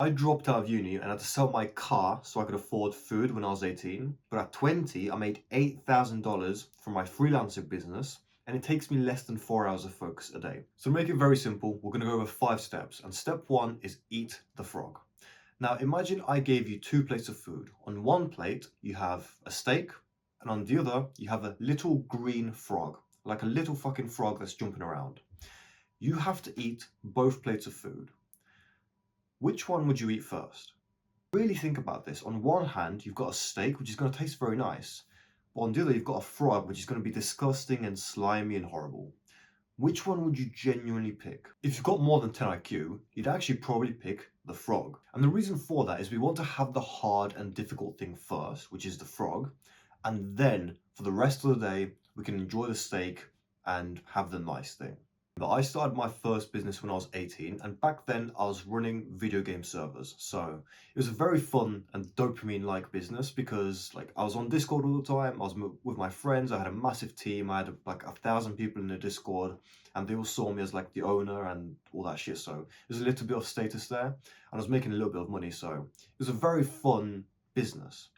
I dropped out of uni and had to sell my car so I could afford food when I was 18. But at 20, I made $8,000 from my freelancing business, and it takes me less than 4 hours of focus a day. So to make it very simple, we're going to go over 5 steps. And step one is eat the frog. Now imagine I gave you 2 plates of food. On one plate, you have a steak, and on the other, you have a little green frog, like a little fucking frog that's jumping around. You have to eat both plates of food. Which one would you eat first? Really think about this. On one hand, you've got a steak, which is going to taste very nice. But on the other, you've got a frog, which is going to be disgusting and slimy and horrible. Which one would you genuinely pick? If you've got more than 10 IQ, you'd actually probably pick the frog. And the reason for that is we want to have the hard and difficult thing first, which is the frog. And then for the rest of the day, we can enjoy the steak and have the nice thing. But I started my first business when I was 18, and back then I was running video game servers. So it was a very fun and dopamine-like business because like I was on Discord all the time. I was with my friends. I had a massive team. I had like 1,000 people in the Discord, and they all saw me as like the owner and all that shit. So there's a little bit of status there, and I was making a little bit of money. So it was a very fun business.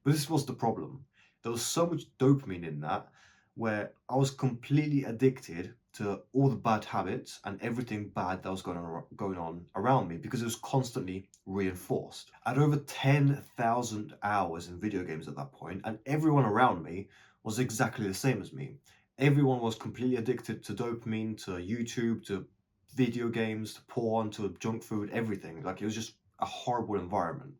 But this was the problem. There was so much dopamine in that where I was completely addicted to all the bad habits and everything bad that was going on around me because it was constantly reinforced. I had over 10,000 hours in video games at that point, and everyone around me was exactly the same as me. Everyone was completely addicted to dopamine, to YouTube, to video games, to porn, to junk food, everything. Like it was just a horrible environment.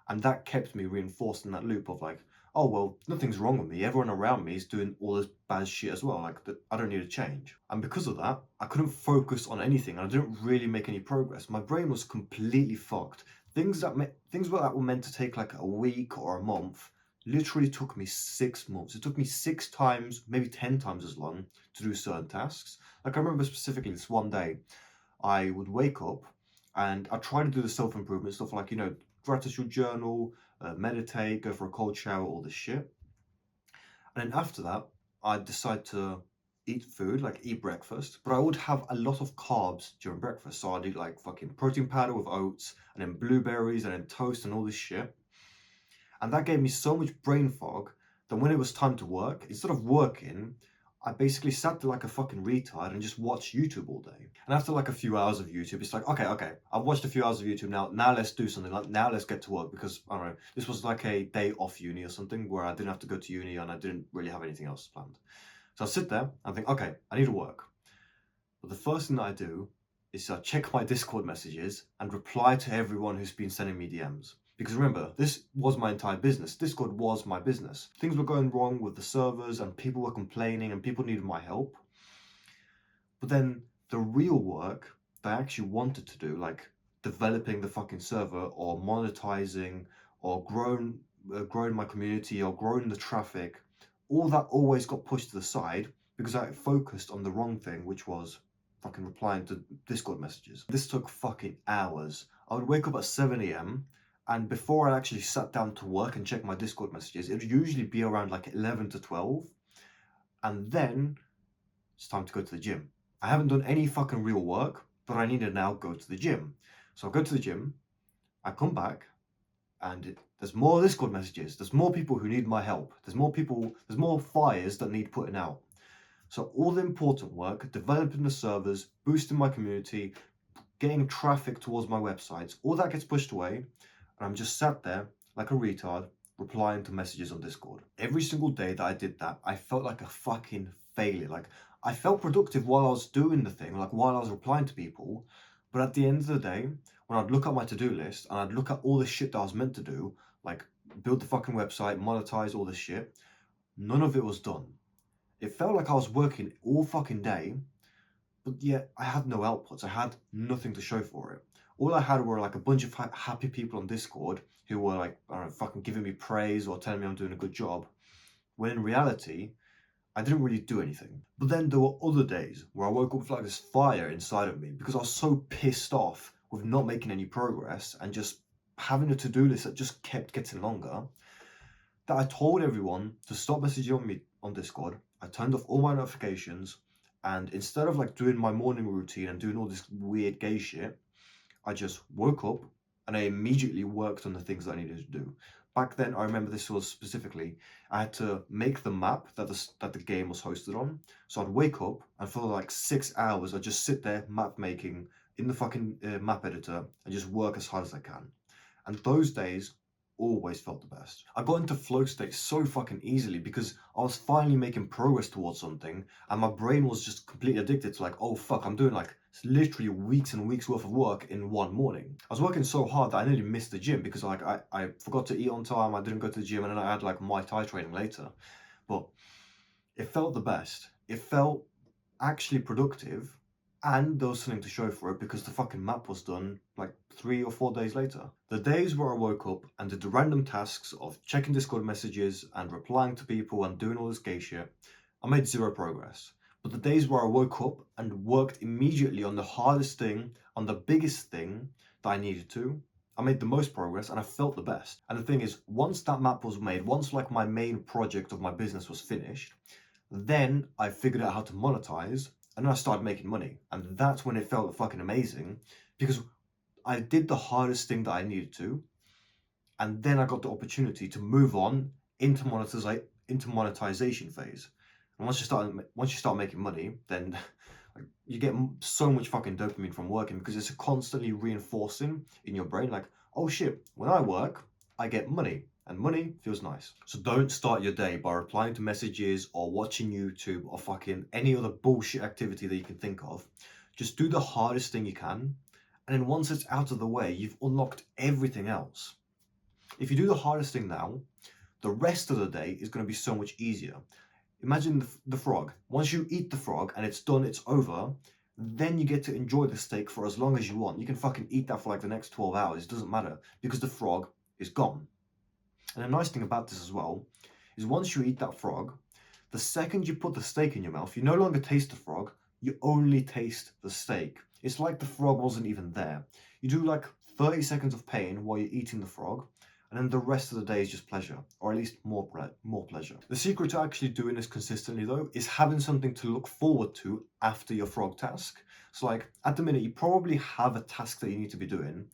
And that kept me reinforced in that loop of like, oh, well, nothing's wrong with me. Everyone around me is doing all this bad shit as well. Like, I don't need to change. And because of that, I couldn't focus on anything. I didn't really make any progress. My brain was completely fucked. Things that were meant to take like a week or a month literally took me 6 months. It took me 6 times, maybe 10 times as long to do certain tasks. Like I remember specifically this one day, I would wake up and I try to do the self-improvement stuff like, gratitude journal, meditate, go for a cold shower, all this shit. And then after that, I'd decide to eat food, like eat breakfast, but I would have a lot of carbs during breakfast. So I'd eat like fucking protein powder with oats and then blueberries and then toast and all this shit. And that gave me so much brain fog that when it was time to work, instead of working, I basically sat there like a fucking retard and just watched YouTube all day. And after like a few hours of YouTube, it's like, okay, I've watched a few hours of YouTube now. Now let's do something. Like now let's get to work because I don't know. This was like a day off uni or something where I didn't have to go to uni and I didn't really have anything else planned. So I sit there and think, okay, I need to work. But the first thing that I do is I check my Discord messages and reply to everyone who's been sending me DMs. Because remember, this was my entire business. Discord was my business. Things were going wrong with the servers and people were complaining and people needed my help. But then the real work that I actually wanted to do, like developing the fucking server or monetizing or growing my community or growing the traffic, all that always got pushed to the side because I focused on the wrong thing, which was fucking replying to Discord messages. This took fucking hours. I would wake up at 7 a.m. and before I actually sat down to work and check my Discord messages, it would usually be around like 11 to 12. And then it's time to go to the gym. I haven't done any fucking real work, but I need to now go to the gym. So I go to the gym, I come back, and there's more Discord messages. There's more people who need my help. There's more fires that need putting out. So all the important work, developing the servers, boosting my community, getting traffic towards my websites, all that gets pushed away, and I'm just sat there like a retard replying to messages on Discord. Every single day that I did that, I felt like a fucking failure. Like I felt productive while I was doing the thing, like while I was replying to people, but at the end of the day, when I'd look at my to-do list and I'd look at all the shit that I was meant to do, like build the fucking website, monetize all this shit, none of it was done. It felt like I was working all fucking day, but yet I had no outputs. I had nothing to show for it. All I had were like a bunch of happy people on Discord who were like, I don't know, fucking giving me praise or telling me I'm doing a good job. When in reality, I didn't really do anything. But then there were other days where I woke up with like this fire inside of me because I was so pissed off with not making any progress and just having a to-do list that just kept getting longer that I told everyone to stop messaging on me on Discord. I turned off all my notifications, and instead of like doing my morning routine and doing all this weird gay shit, I just woke up, and I immediately worked on the things that I needed to do. Back then, I remember this was specifically, I had to make the map that the game was hosted on. So I'd wake up and for like 6 hours, I'd just sit there map making in the fucking map editor and just work as hard as I can. And those days always felt the best. I got into flow state so fucking easily because I was finally making progress towards something, and my brain was just completely addicted to like, oh fuck, I'm doing like literally weeks and weeks worth of work in one morning. I was working so hard that I nearly missed the gym because like I forgot to eat on time, I didn't go to the gym, and then I had like Muay Thai training later. But it felt the best. It felt actually productive, and there was something to show for it because the fucking map was done like 3 or 4 days later. The days where I woke up and did the random tasks of checking Discord messages and replying to people and doing all this gay shit, I made zero progress. But the days where I woke up and worked immediately on the hardest thing, on the biggest thing that I needed to, I made the most progress and I felt the best. And the thing is, once that map was made, once like my main project of my business was finished, then I figured out how to monetize, and then I started making money. And that's when it felt fucking amazing because I did the hardest thing that I needed to, and then I got the opportunity to move on into monetization phase. And once you start making money, then you get so much fucking dopamine from working because it's constantly reinforcing in your brain like, oh shit, when I work, I get money. And money feels nice. So don't start your day by replying to messages or watching YouTube or fucking any other bullshit activity that you can think of. Just do the hardest thing you can. And then once it's out of the way, you've unlocked everything else. If you do the hardest thing now, the rest of the day is going to be so much easier. Imagine the frog. Once you eat the frog and it's done, it's over, then you get to enjoy the steak for as long as you want. You can fucking eat that for like the next 12 hours. It doesn't matter because the frog is gone. And the nice thing about this as well is once you eat that frog, the second you put the steak in your mouth, you no longer taste the frog, you only taste the steak. It's like the frog wasn't even there. You do like 30 seconds of pain while you're eating the frog, and then the rest of the day is just pleasure, or at least more pleasure. The secret to actually doing this consistently though is having something to look forward to after your frog task. So like at the minute you probably have a task that you need to be doing,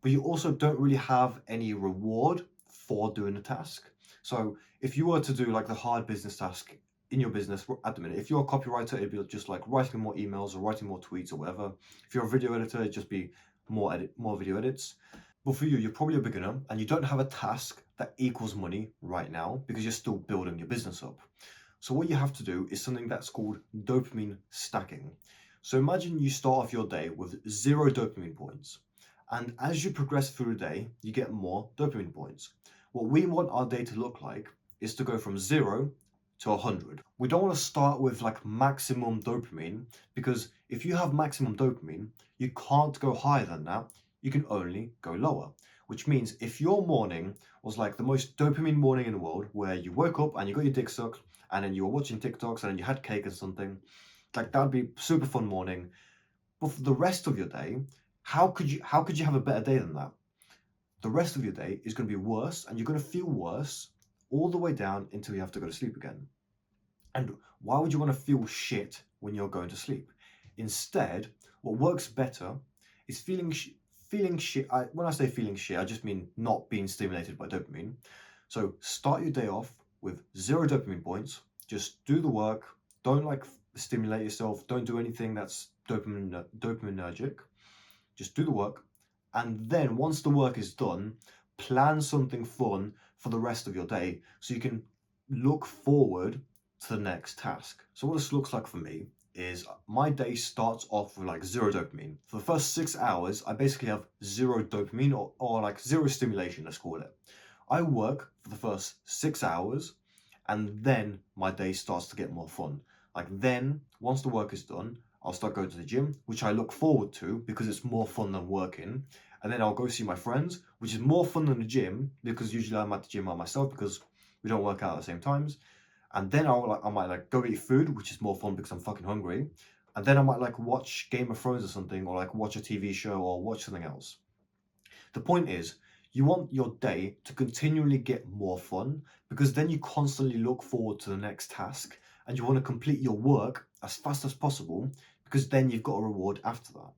but you also don't really have any reward for doing the task. So if you were to do like the hard business task in your business at the minute, if you're a copywriter, it'd be just like writing more emails or writing more tweets or whatever. If you're a video editor, it'd just be more video edits. But for you, you're probably a beginner and you don't have a task that equals money right now because you're still building your business up. So what you have to do is something that's called dopamine stacking. So imagine you start off your day with 0 dopamine points. And as you progress through the day, you get more dopamine points. What we want our day to look like is to go from 0 to 100. We don't want to start with like maximum dopamine because if you have maximum dopamine, you can't go higher than that. You can only go lower, which means if your morning was like the most dopamine morning in the world where you woke up and you got your dick sucked and then you were watching TikToks and then you had cake or something, like that would be a super fun morning. But for the rest of your day, how could you have a better day than that? The rest of your day is going to be worse and you're going to feel worse all the way down until you have to go to sleep again. And why would you want to feel shit when you're going to sleep? Instead, what works better is feeling shit. When I say feeling shit, I just mean not being stimulated by dopamine. So start your day off with 0 dopamine points. Just do the work. Don't like stimulate yourself. Don't do anything that's dopaminergic. Just do the work. And then once the work is done, plan something fun for the rest of your day so you can look forward to the next task. So what this looks like for me is my day starts off with like 0 dopamine. For the first 6 hours, I basically have 0 dopamine or like 0 stimulation, let's call it. I work for the first 6 hours and then my day starts to get more fun. Like then, once the work is done, I'll start going to the gym, which I look forward to because it's more fun than working. And then I'll go see my friends, which is more fun than the gym because usually I'm at the gym by myself because we don't work out at the same times. And then I might like go eat food, which is more fun because I'm fucking hungry. And then I might like watch Game of Thrones or something, or like watch a TV show or watch something else. The point is, you want your day to continually get more fun because then you constantly look forward to the next task and you want to complete your work as fast as possible because then you've got a reward after that.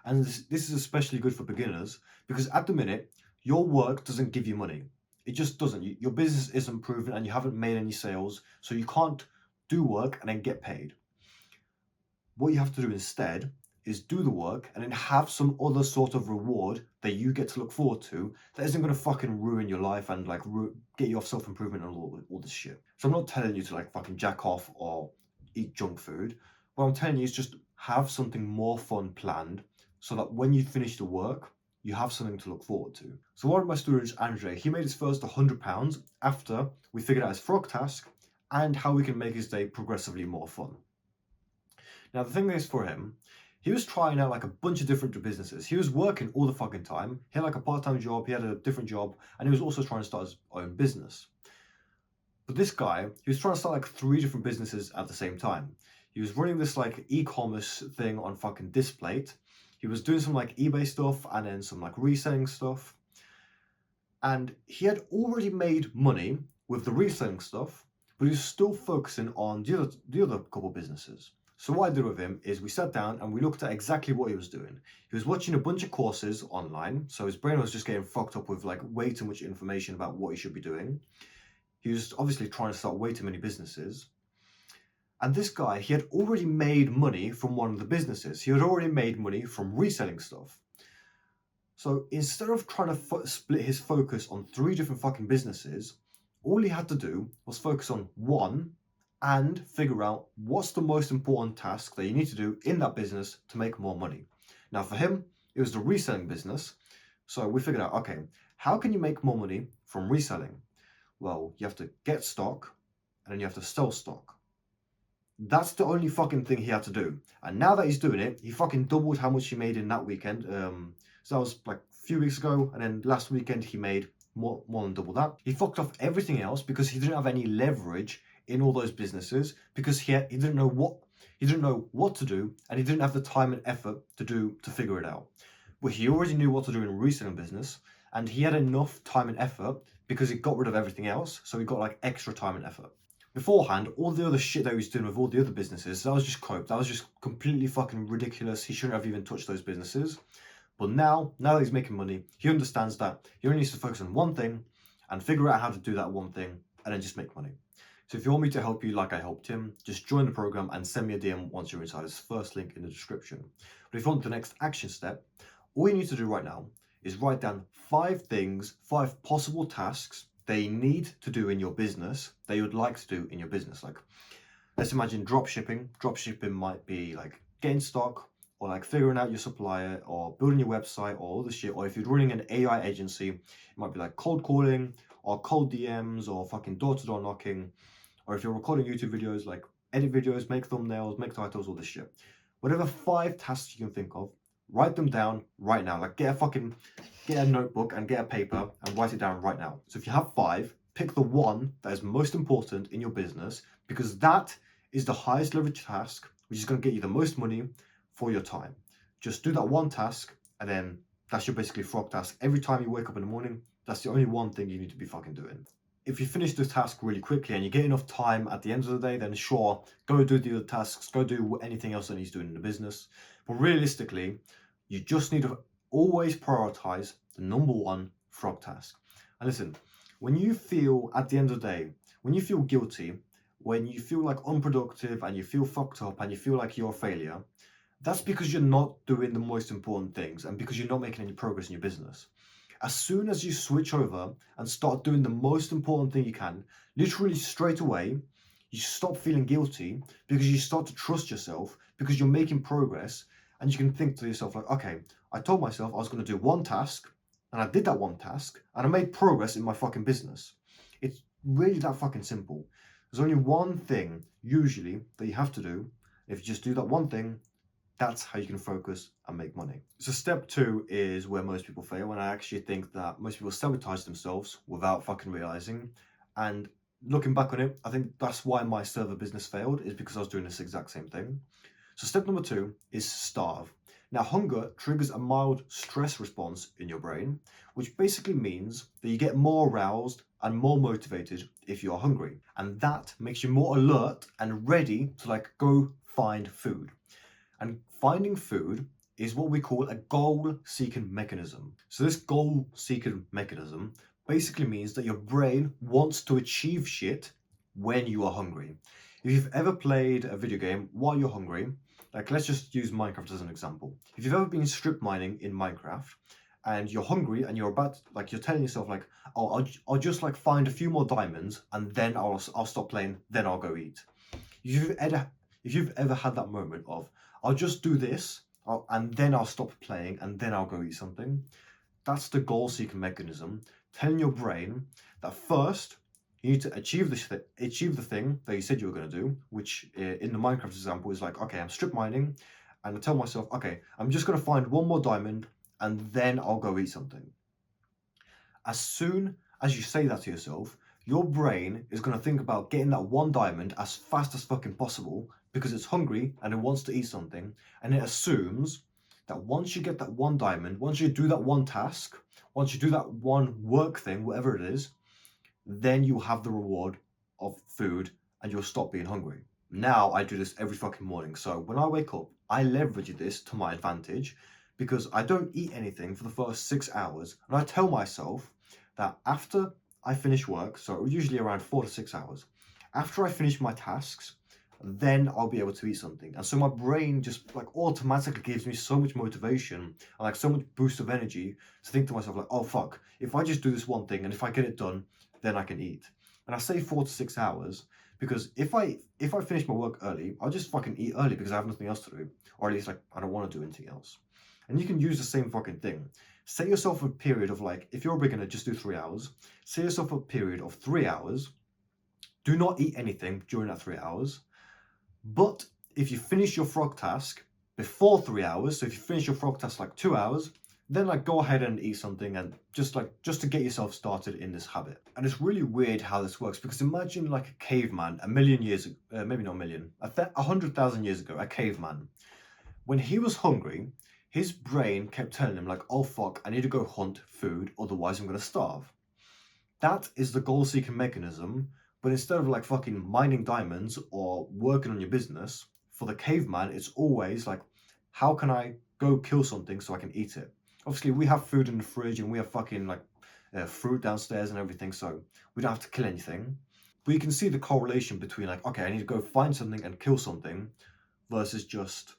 And this is especially good for beginners because at the minute, your work doesn't give you money. It just doesn't. Your business isn't proven and you haven't made any sales, so you can't do work and then get paid. What you have to do instead is do the work and then have some other sort of reward that you get to look forward to that isn't going to fucking ruin your life and like get you off self-improvement and all this shit. So I'm not telling you to like fucking jack off or eat junk food. What I'm telling you is just have something more fun planned so that when you finish the work, you have something to look forward to. So one of my students, Andre, he made his first £100 after we figured out his frog task and how we can make his day progressively more fun. Now, the thing is for him, he was trying out like a bunch of different businesses. He was working all the fucking time. He had like a part-time job, he had a different job, and he was also trying to start his own business. But this guy, he was trying to start like 3 different businesses at the same time. He was running this like e-commerce thing on fucking Displate. He was doing some like eBay stuff and then some like reselling stuff. And he had already made money with the reselling stuff, but he was still focusing on the other couple businesses. So what I did with him is we sat down and we looked at exactly what he was doing. He was watching a bunch of courses online, so his brain was just getting fucked up with like way too much information about what he should be doing. He was obviously trying to start way too many businesses. And this guy, he had already made money from one of the businesses. He had already made money from reselling stuff. So instead of trying to split his focus on 3 different fucking businesses, all he had to do was focus on one and figure out what's the most important task that you need to do in that business to make more money. Now for him, it was the reselling business. So we figured out, okay, how can you make more money from reselling? Well, you have to get stock and then you have to sell stock. That's the only fucking thing he had to do. And now that he's doing it, he fucking doubled how much he made in that weekend. So that was like a few weeks ago. And then last weekend he made more than double that. He fucked off everything else because he didn't have any leverage in all those businesses because he didn't know what to do and he didn't have the time and effort to figure it out. But he already knew what to do in a reselling business and he had enough time and effort because he got rid of everything else. So he got like extra time and effort. Beforehand, all the other shit that he was doing with all the other businesses, that was just cope. That was just completely fucking ridiculous. He shouldn't have even touched those businesses. But now that he's making money, he understands that he only needs to focus on one thing and figure out how to do that one thing and then just make money. So if you want me to help you like I helped him, just join the program and send me a DM once you're inside. It's the first link in the description. But if you want the next action step, all you need to do right now is write down 5 things, 5 possible tasks that you need to do in your business that you would like to do in your business. Like, let's imagine drop shipping. Drop shipping might be like getting stock or like figuring out your supplier or building your website or all this shit. Or if you're running an AI agency, it might be like cold calling or cold DMs or fucking door-to-door knocking. Or if you're recording YouTube videos, like edit videos, make thumbnails, make titles, all this shit. Whatever 5 tasks you can think of, write them down right now. Like get a notebook and get a paper and write it down right now. So if you have 5, pick the one that is most important in your business because that is the highest leverage task, which is going to get you the most money for your time. Just do that one task and then that's your basically frog task. Every time you wake up in the morning, that's the only one thing you need to be fucking doing. If you finish the task really quickly and you get enough time at the end of the day, then sure, go do the other tasks, go do anything else that needs doing in the business. But realistically, you just need to always prioritize the number one frog task. And listen, when you feel at the end of the day, when you feel guilty, when you feel like unproductive and you feel fucked up and you feel like you're a failure, that's because you're not doing the most important things and because you're not making any progress in your business. As soon as you switch over and start doing the most important thing you can, literally straight away, you stop feeling guilty because you start to trust yourself because you're making progress and you can think to yourself like, okay, I told myself I was going to do one task and I did that one task and I made progress in my fucking business. It's really that fucking simple. There's only one thing usually that you have to do. If you just do that one thing, that's how you can focus and make money. So step 2 is where most people fail, and I actually think that most people sabotage themselves without fucking realizing. And looking back on it, I think that's why my server business failed, is because I was doing this exact same thing. So step number 2 is starve. Now hunger triggers a mild stress response in your brain, which basically means that you get more aroused and more motivated if you're hungry. And that makes you more alert and ready to like go find food. And finding food is what we call a goal-seeking mechanism. So this goal-seeking mechanism basically means that your brain wants to achieve shit when you are hungry. If you've ever played a video game while you're hungry, like let's just use Minecraft as an example. If you've ever been strip mining in Minecraft and you're hungry and you're about like you're telling yourself like, oh, I'll just like find a few more diamonds and then I'll stop playing, then I'll go eat. If you've ever had that moment of I'll just do this and then I'll stop playing and then I'll go eat something, that's the goal-seeking mechanism telling your brain that first you need to achieve the thing that you said you were going to do, which in the Minecraft example is like, okay, I'm strip mining, and I tell myself, okay, I'm just going to find one more diamond and then I'll go eat something. As soon as you say that to yourself, your brain is going to think about getting that one diamond as fast as fucking possible because it's hungry and it wants to eat something. And it assumes that once you get that one diamond, once you do that one task, once you do that one work thing, whatever it is, then you'll have the reward of food and you'll stop being hungry. Now I do this every fucking morning. So when I wake up, I leverage this to my advantage because I don't eat anything for the first 6 hours. And I tell myself that after I finish work, so usually around 4 to 6 hours, after I finish my tasks, then I'll be able to eat something. And so my brain just like automatically gives me so much motivation and like so much boost of energy to think to myself like, oh fuck, if I just do this one thing and if I get it done, then I can eat. And I say 4 to 6 hours because if I finish my work early, I'll just fucking eat early because I have nothing else to do, or at least like I don't want to do anything else. And you can use the same fucking thing. Set yourself a period of like, if you're a beginner, just do 3 hours. Set yourself a period of 3 hours. Do not eat anything during that 3 hours. But if you finish your frog task before 3 hours, so if you finish your frog task like 2 hours, then like go ahead and eat something and just to get yourself started in this habit. And it's really weird how this works because imagine like a caveman a million years ago, maybe not a million, 100,000 years ago, a caveman. When he was hungry, his brain kept telling him like, oh fuck, I need to go hunt food, otherwise I'm gonna starve. That is the goal-seeking mechanism, but instead of like fucking mining diamonds or working on your business, for the caveman, it's always like, how can I go kill something so I can eat it? Obviously, we have food in the fridge and we have fucking like fruit downstairs and everything, so we don't have to kill anything. But you can see the correlation between like, okay, I need to go find something and kill something versus just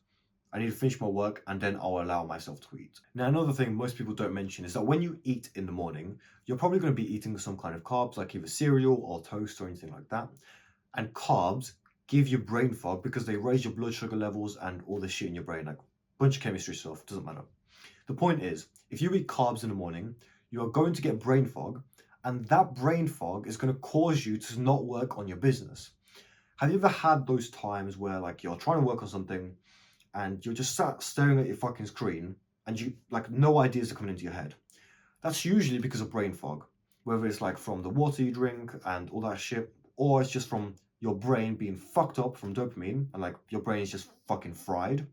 I need to finish my work and then I'll allow myself to eat. Now, another thing most people don't mention is that when you eat in the morning, you're probably going to be eating some kind of carbs, like either cereal or toast or anything like that. And carbs give you brain fog because they raise your blood sugar levels and all this shit in your brain, like a bunch of chemistry stuff, doesn't matter. The point is, if you eat carbs in the morning, you are going to get brain fog, and that brain fog is going to cause you to not work on your business. Have you ever had those times where like you're trying to work on something and you're just sat staring at your fucking screen and you like no ideas are coming into your head? That's usually because of brain fog, whether it's like from the water you drink and all that shit, or it's just from your brain being fucked up from dopamine and like your brain is just fucking fried,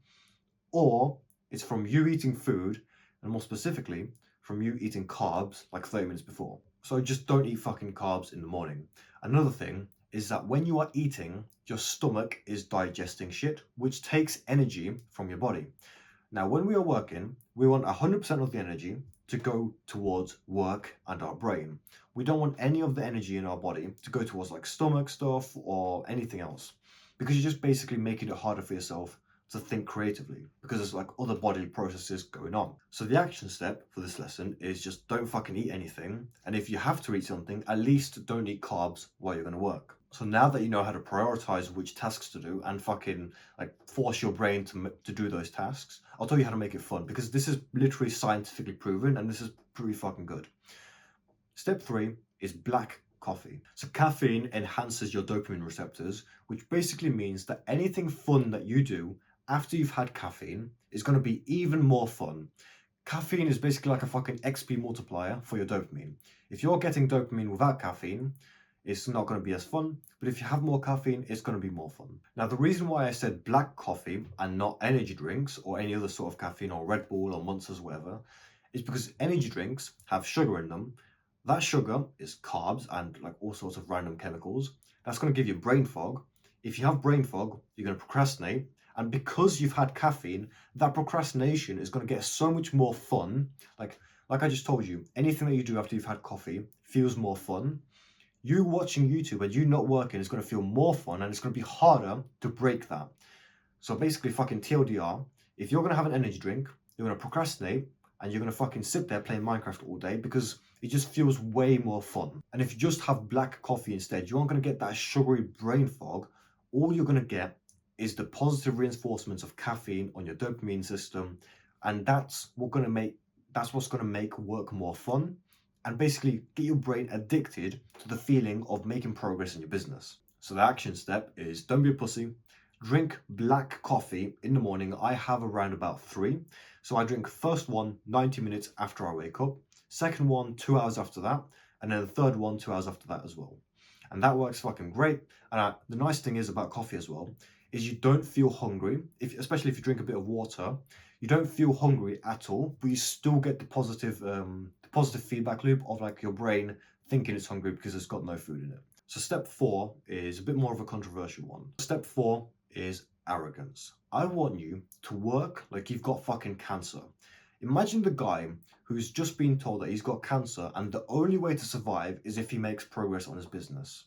or it's from you eating food and more specifically from you eating carbs like 30 minutes before. So just don't eat fucking carbs in the morning. Another thing is that when you are eating, your stomach is digesting shit, which takes energy from your body. Now, when we are working, we want 100% of the energy to go towards work and our brain. We don't want any of the energy in our body to go towards like stomach stuff or anything else, because you're just basically making it harder for yourself to think creatively because there's like other bodily processes going on. So the action step for this lesson is just don't fucking eat anything. And if you have to eat something, at least don't eat carbs while you're going to work. So now that you know how to prioritize which tasks to do and fucking like force your brain to do those tasks, I'll tell you how to make it fun because this is literally scientifically proven and this is pretty fucking good. Step 3 is black coffee. So caffeine enhances your dopamine receptors, which basically means that anything fun that you do after you've had caffeine is going to be even more fun. Caffeine is basically like a fucking XP multiplier for your dopamine. If you're getting dopamine without caffeine, it's not going to be as fun, but if you have more caffeine, it's going to be more fun. Now, the reason why I said black coffee and not energy drinks or any other sort of caffeine or Red Bull or Monsters or whatever is because energy drinks have sugar in them. That sugar is carbs and like all sorts of random chemicals. That's going to give you brain fog. If you have brain fog, you're going to procrastinate, And because you've had caffeine, that procrastination is going to get so much more fun. Like, like I just told you, anything that you do after you've had coffee feels more fun. You watching YouTube and you not working is going to feel more fun, and it's going to be harder to break that. So basically, fucking TLDR, if you're going to have an energy drink, you're going to procrastinate and you're going to fucking sit there playing Minecraft all day because it just feels way more fun. And if you just have black coffee instead, you aren't going to get that sugary brain fog. All you're going to get is the positive reinforcements of caffeine on your dopamine system. And that's what's going to make work more fun and basically get your brain addicted to the feeling of making progress in your business. So the action step is don't be a pussy. Drink black coffee in the morning. I have around about 3. So I drink first one 90 minutes after I wake up, second one 2 hours after that, and then the third one 2 hours after that as well. And that works fucking great. And the nice thing is about coffee as well, is you don't feel hungry, especially if you drink a bit of water, you don't feel hungry at all, but you still get the positive feedback loop of like your brain thinking it's hungry because it's got no food in it. So step 4 is a bit more of a controversial one. Step 4 is arrogance. I want you to work like you've got fucking cancer. Imagine the guy who's just been told that he's got cancer and the only way to survive is if he makes progress on his business.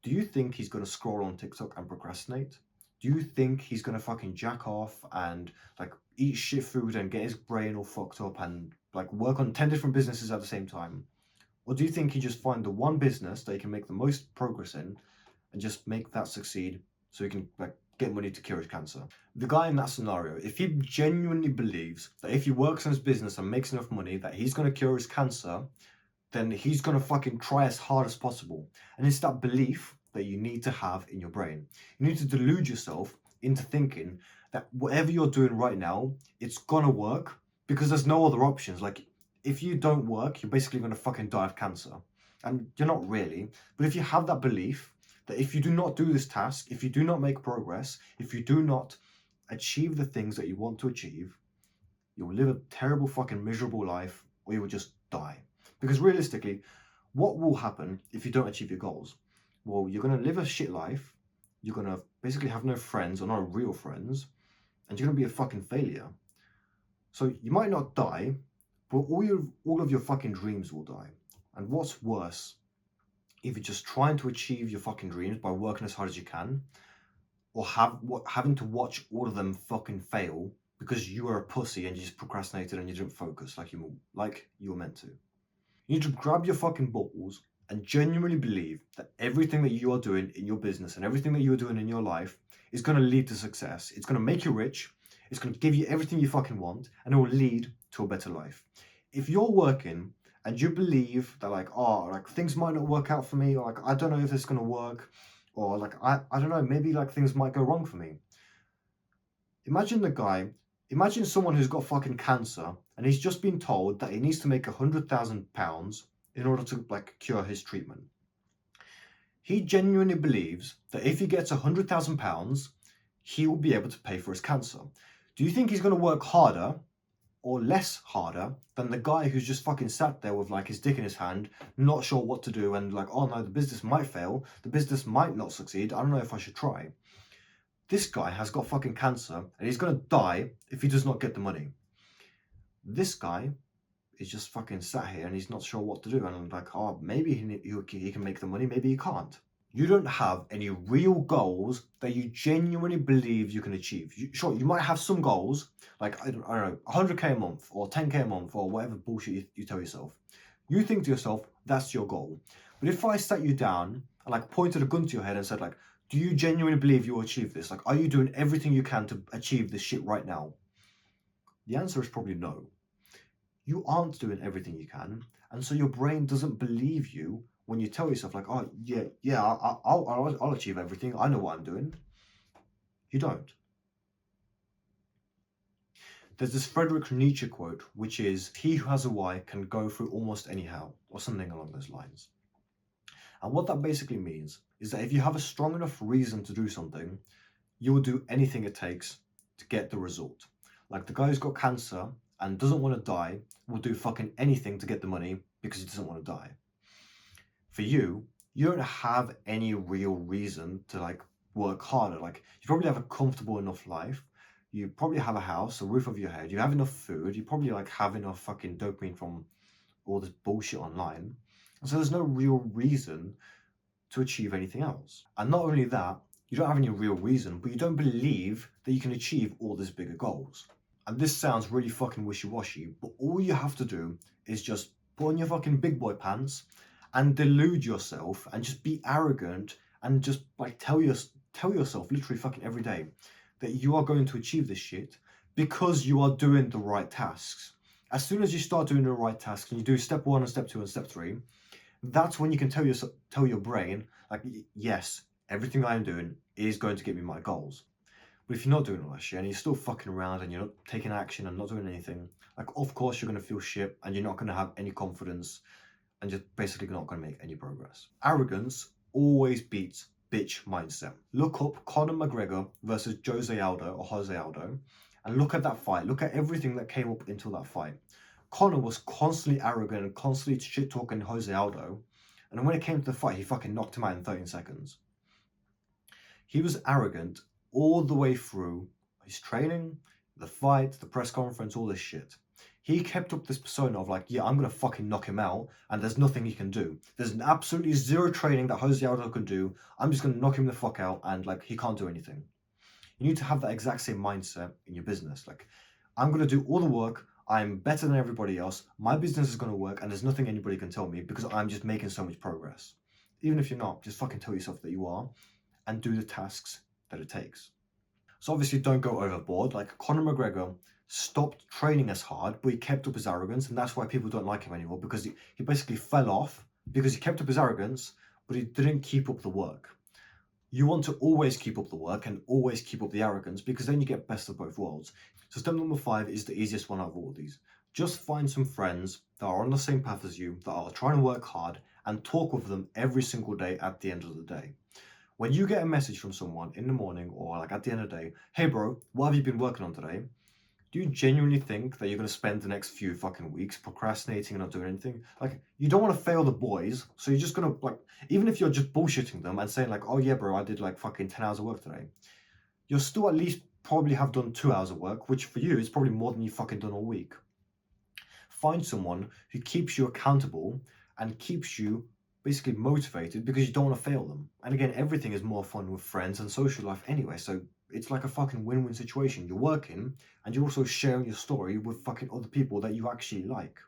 Do you think he's going to scroll on TikTok and procrastinate? Do you think he's going to fucking jack off and like eat shit food and get his brain all fucked up and like work on 10 different businesses at the same time? Or do you think he just find the one business that he can make the most progress in and just make that succeed so he can like get money to cure his cancer? The guy in that scenario, if he genuinely believes that if he works on his business and makes enough money that he's going to cure his cancer, then he's going to fucking try as hard as possible. And it's that belief that you need to have in your brain. You need to delude yourself into thinking that whatever you're doing right now, it's going to work because there's no other options. Like, if you don't work, you're basically going to fucking die of cancer. And you're not really. But if you have that belief that if you do not do this task, if you do not make progress, if you do not achieve the things that you want to achieve, you'll live a terrible fucking miserable life or you will just die. Because realistically, what will happen if you don't achieve your goals? Well, you're going to live a shit life, you're going to basically have no friends or no real friends, and you're going to be a fucking failure. So you might not die, but all of your fucking dreams will die. And what's worse, if you're just trying to achieve your fucking dreams by working as hard as you can, or having to watch all of them fucking fail because you were a pussy and you just procrastinated and you didn't focus like you were meant to. You need to grab your fucking balls and genuinely believe that everything that you are doing in your business and everything that you are doing in your life is going to lead to success. It's going to make you rich. It's going to give you everything you fucking want, and it will lead to a better life. If you're working and you believe that like, oh, like things might not work out for me, or like I don't know if it's going to work, or like I don't know, maybe like things might go wrong for me. Imagine someone who's got fucking cancer and he's just been told that he needs to make £100,000 in order to like cure his treatment. He genuinely believes that if he gets £100,000, he will be able to pay for his cancer. Do you think he's going to work harder or less harder than the guy who's just fucking sat there with like his dick in his hand, not sure what to do, and like, oh no, the business might fail, the business might not succeed, I don't know if I should try? This guy has got fucking cancer and he's going to die if he does not get the money. This guy is just fucking sat here and he's not sure what to do. And I'm like, oh, maybe he can make the money, maybe he can't. You don't have any real goals that you genuinely believe you can achieve. Sure, you might have some goals, like, I don't know, 100k a month or 10k a month or whatever bullshit you tell yourself. You think to yourself, that's your goal. But if I sat you down and like pointed a gun to your head and said like, do you genuinely believe you'll achieve this? Like, are you doing everything you can to achieve this shit right now? The answer is probably no. You aren't doing everything you can, and so your brain doesn't believe you when you tell yourself like, oh yeah, I'll achieve everything. I know what I'm doing. You don't. There's this Friedrich Nietzsche quote, which is, he who has a why can go through almost any how, or something along those lines. And what that basically means is that if you have a strong enough reason to do something, you will do anything it takes to get the result. Like the guy who's got cancer and doesn't want to die will do fucking anything to get the money because he doesn't want to die. For you, you don't have any real reason to like work harder. Like, you probably have a comfortable enough life. You probably have a house, a roof over your head. You have enough food. You probably like have enough fucking dopamine from all this bullshit online. And so there's no real reason to achieve anything else. And not only that, you don't have any real reason, but you don't believe that you can achieve all these bigger goals. And this sounds really fucking wishy-washy, but all you have to do is just put on your fucking big boy pants and delude yourself and just be arrogant and just like tell yourself literally fucking every day that you are going to achieve this shit because you are doing the right tasks. As soon as you start doing the right tasks and you do step 1 and step 2 and step 3, that's when you can tell your brain, like, yes, everything I'm doing is going to get me my goals. But if you're not doing all that shit and you're still fucking around and you're not taking action and not doing anything, like, of course you're going to feel shit and you're not going to have any confidence and you're basically not going to make any progress. Arrogance always beats bitch mindset. Look up Conor McGregor versus Jose Aldo and look at that fight. Look at everything that came up until that fight. Conor was constantly arrogant and constantly shit talking Jose Aldo, and when it came to the fight, he fucking knocked him out in 13 seconds. He was arrogant all the way through his training, the fight, the press conference, all this shit. He kept up this persona of like, yeah, I'm gonna fucking knock him out, and there's nothing he can do. There's absolutely zero training that Jose Aldo can do. I'm just gonna knock him the fuck out, and like, he can't do anything. You need to have that exact same mindset in your business. Like, I'm gonna do all the work. I'm better than everybody else. My business is gonna work, and there's nothing anybody can tell me because I'm just making so much progress. Even if you're not, just fucking tell yourself that you are, and do the tasks that it takes. So obviously don't go overboard. Like, Conor McGregor stopped training as hard, but he kept up his arrogance, and that's why people don't like him anymore, because he basically fell off because he kept up his arrogance, but he didn't keep up the work. You want to always keep up the work and always keep up the arrogance, because then you get best of both worlds. So step number 5 is the easiest one out of all of these. Just find some friends that are on the same path as you, that are trying to work hard, and talk with them every single day at the end of the day. When you get a message from someone in the morning or like at the end of the day, hey bro, what have you been working on today? Do you genuinely think that you're going to spend the next few fucking weeks procrastinating and not doing anything? Like, you don't want to fail the boys, so you're just going to, like, even if you're just bullshitting them and saying, like, oh yeah, bro, I did like fucking 10 hours of work today, you'll still at least probably have done 2 hours of work, which for you is probably more than you fucking done all week. Find someone who keeps you accountable and keeps you basically motivated, because you don't want to fail them. And again, everything is more fun with friends and social life anyway, so it's like a fucking win-win situation. You're working and you're also sharing your story with fucking other people that you actually like.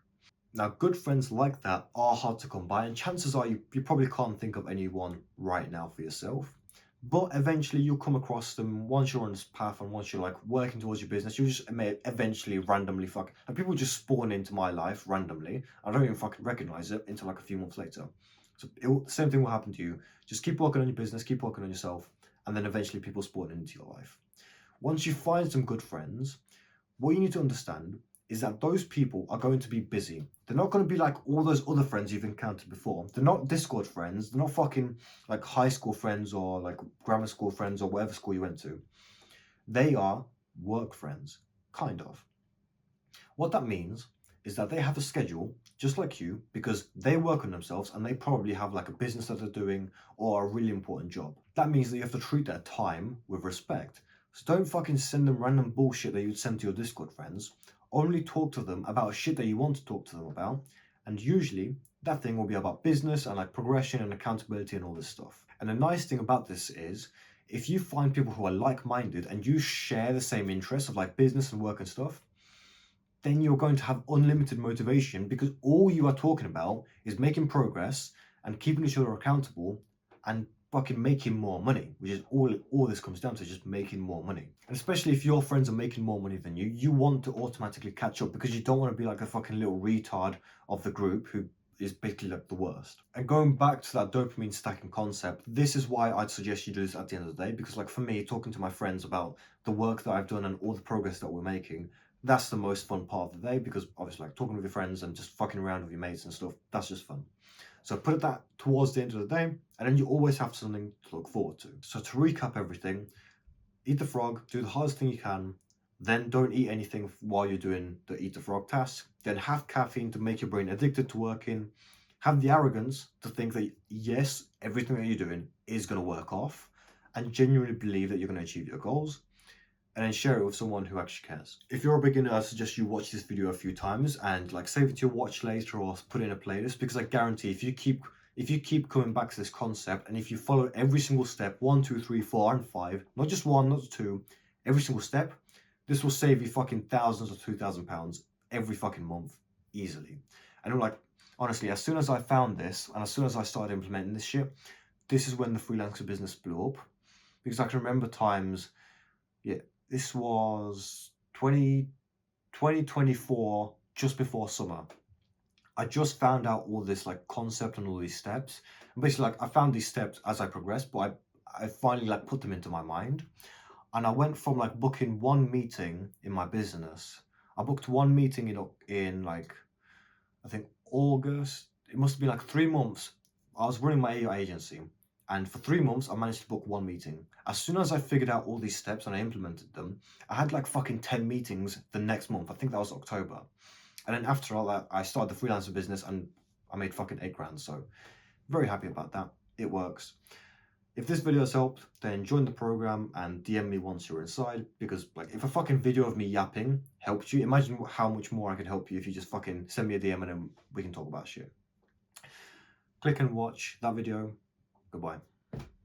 Now, good friends like that are hard to come by, and chances are you probably can't think of anyone right now for yourself. But eventually you'll come across them once you're on this path, and once you're like working towards your business, you just may eventually randomly and people just spawn into my life randomly. I don't even fucking recognize it until like a few months later. So the same thing will happen to you. Just keep working on your business, keep working on yourself, and then eventually people spawn into your life. Once you find some good friends, what you need to understand is that those people are going to be busy. They're not going to be like all those other friends you've encountered before. They're not Discord friends. They're not fucking like high school friends or like grammar school friends or whatever school you went to. They are work friends, kind of. What that means is that they have a schedule just like you, because they work on themselves and they probably have like a business that they're doing or a really important job. That means that you have to treat their time with respect. So don't fucking send them random bullshit that you'd send to your Discord friends. Only talk to them about shit that you want to talk to them about. And usually that thing will be about business and like progression and accountability and all this stuff. And the nice thing about this is, if you find people who are like-minded and you share the same interests of like business and work and stuff, then you're going to have unlimited motivation, because all you are talking about is making progress and keeping each other accountable and fucking making more money, which is all this comes down to, just making more money. And especially if your friends are making more money than you want to automatically catch up, because you don't want to be like a fucking little retard of the group who is basically like the worst. And going back to that dopamine stacking concept, this is why I'd suggest you do this at the end of the day, because like for me, talking to my friends about the work that I've done and all the progress that we're making, that's the most fun part of the day, because obviously like talking with your friends and just fucking around with your mates and stuff, that's just fun. So put that towards the end of the day, and then you always have something to look forward to. So to recap everything, eat the frog, do the hardest thing you can, then don't eat anything while you're doing the eat the frog task, then have caffeine to make your brain addicted to working, have the arrogance to think that yes, everything that you're doing is going to work off, and genuinely believe that you're going to achieve your goals, and then share it with someone who actually cares. If you're a beginner, I suggest you watch this video a few times and like save it to your watch later or put it in a playlist, because I guarantee if you keep coming back to this concept and if you follow every single step, 1, 2, 3, 4, and 5, not just 1, not just 2, every single step, this will save you fucking thousands or £2,000 every fucking month easily. And I'm like, honestly, as soon as I found this and as soon as I started implementing this shit, this is when the freelancer business blew up. Because I can remember times, yeah, this was 2024, just before summer. I just found out all this like concept and all these steps. And basically, like I found these steps as I progressed, but I finally like put them into my mind. And I went from like booking one meeting in my business. I booked one meeting in like, I think August. It must have been like 3 months. I was running my AI agency, and for 3 months I managed to book one meeting. As soon as I figured out all these steps and I implemented them, I had like fucking 10 meetings the next month. I think that was October. And then after all that, I started the freelancer business and I made fucking 8 grand. So very happy about that. It works. If this video has helped, then join the program and DM me once you're inside, because like if a fucking video of me yapping helped you, imagine how much more I could help you if you just fucking send me a DM and then we can talk about shit. Click and watch that video. Goodbye.